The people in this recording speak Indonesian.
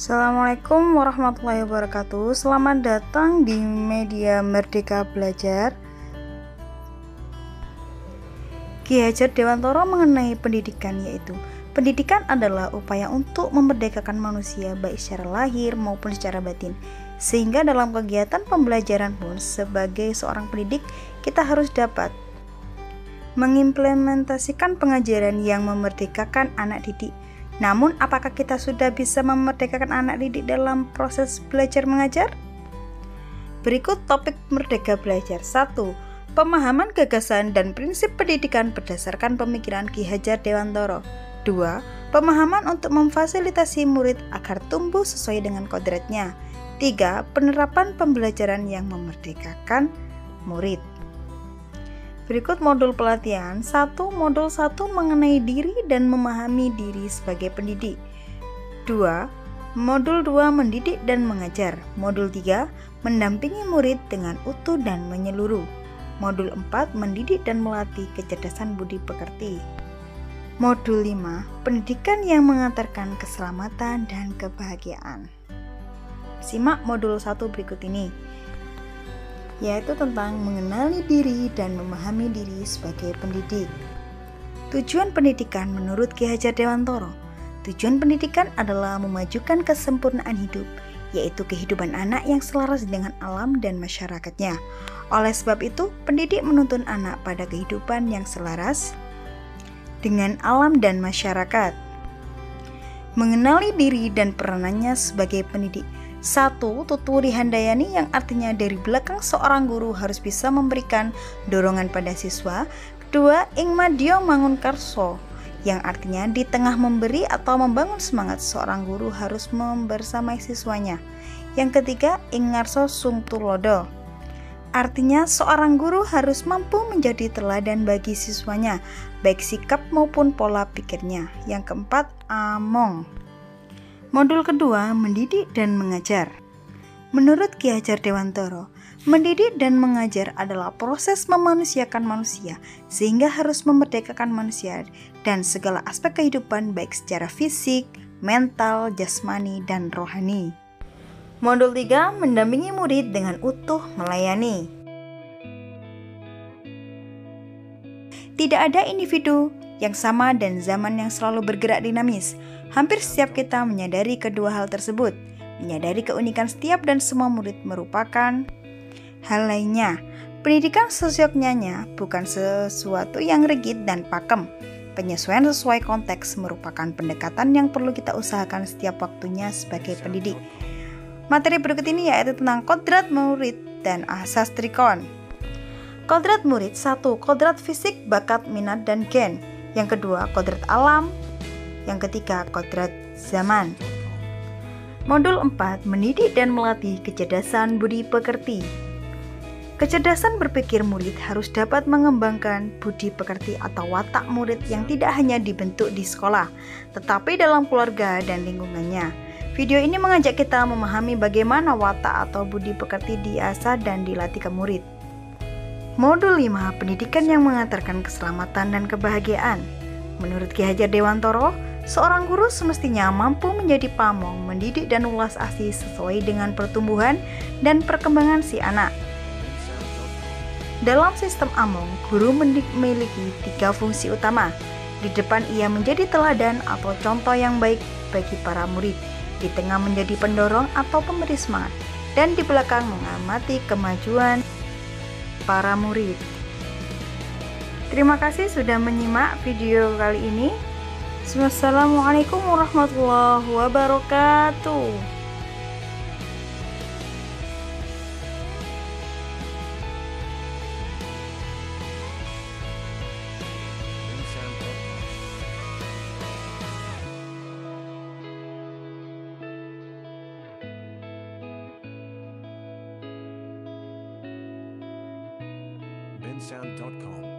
Assalamualaikum warahmatullahi wabarakatuh. Selamat datang di media Merdeka Belajar. Ki Hajar Dewantara mengenai pendidikan, yaitu pendidikan adalah upaya untuk memerdekakan manusia baik secara lahir maupun secara batin. Sehingga dalam kegiatan pembelajaran pun sebagai seorang pendidik kita harus dapat mengimplementasikan pengajaran yang memerdekakan anak didik. Namun, apakah kita sudah bisa memerdekakan anak didik dalam proses belajar mengajar? Berikut topik Merdeka Belajar. 1. Pemahaman gagasan dan prinsip pendidikan berdasarkan pemikiran Ki Hajar Dewantara. 2. Pemahaman untuk memfasilitasi murid agar tumbuh sesuai dengan kodratnya. 3. Penerapan pembelajaran yang memerdekakan murid. Berikut modul pelatihan. 1. Modul 1 mengenai diri dan memahami diri sebagai pendidik. 2. Modul 2 mendidik dan mengajar. Modul 3 mendampingi murid dengan utuh dan menyeluruh. Modul 4 mendidik dan melatih kecerdasan budi pekerti. Modul 5 pendidikan yang mengantarkan keselamatan dan kebahagiaan. Simak modul 1 berikut ini, yaitu tentang mengenali diri dan memahami diri sebagai pendidik. Tujuan pendidikan menurut Ki Hajar Dewantara. Tujuan pendidikan adalah memajukan kesempurnaan hidup, yaitu kehidupan anak yang selaras dengan alam dan masyarakatnya. Oleh sebab itu, pendidik menuntun anak pada kehidupan yang selaras dengan alam dan masyarakat. Mengenali diri dan peranannya sebagai pendidik. 1. Tuturi Handayani, yang artinya dari belakang seorang guru harus bisa memberikan dorongan pada siswa. 2. Ingmadio Mangunkarso, yang artinya di tengah memberi atau membangun semangat, seorang guru harus membersamai siswanya. Yang ketiga, Ingarso Sungtulodo, artinya seorang guru harus mampu menjadi teladan bagi siswanya, baik sikap maupun pola pikirnya. Yang keempat, Among. Modul kedua, mendidik dan mengajar. Menurut Ki Hajar Dewantara, mendidik dan mengajar adalah proses memanusiakan manusia, sehingga harus memerdekakan manusia dan segala aspek kehidupan baik secara fisik, mental, jasmani, dan rohani. Modul 3, mendampingi murid dengan utuh melayani. Tidak ada individu yang sama dan zaman yang selalu bergerak dinamis. Hampir setiap kita menyadari kedua hal tersebut. Menyadari keunikan setiap dan semua murid merupakan hal lainnya. Pendidikan sesioknya bukan sesuatu yang rigid dan pakem. Penyesuaian sesuai konteks merupakan pendekatan yang perlu kita usahakan setiap waktunya sebagai pendidik. Materi berikut ini yaitu tentang kodrat murid dan asas trikon. Kodrat murid. 1. Kodrat fisik, bakat, minat, dan gen. Yang kedua, kodrat alam. Yang ketiga, kodrat zaman. Modul 4, mendidik dan melatih kecerdasan budi pekerti. Kecerdasan berpikir murid harus dapat mengembangkan budi pekerti atau watak murid yang tidak hanya dibentuk di sekolah, tetapi dalam keluarga dan lingkungannya. Video ini mengajak kita memahami bagaimana watak atau budi pekerti diasah dan dilatih ke murid. Modul 5, pendidikan yang mengantarkan keselamatan dan kebahagiaan. Menurut Ki Hajar Dewantara, seorang guru semestinya mampu menjadi pamong, mendidik dan ulas asih sesuai dengan pertumbuhan dan perkembangan si anak. Dalam sistem Among, guru memiliki 3 fungsi utama. Di depan ia menjadi teladan atau contoh yang baik bagi para murid, di tengah menjadi pendorong atau pemberi semangat, dan di belakang mengamati kemajuan para murid. Terima kasih sudah menyimak video kali ini. Wassalamualaikum warahmatullahi wabarakatuh. bensound.com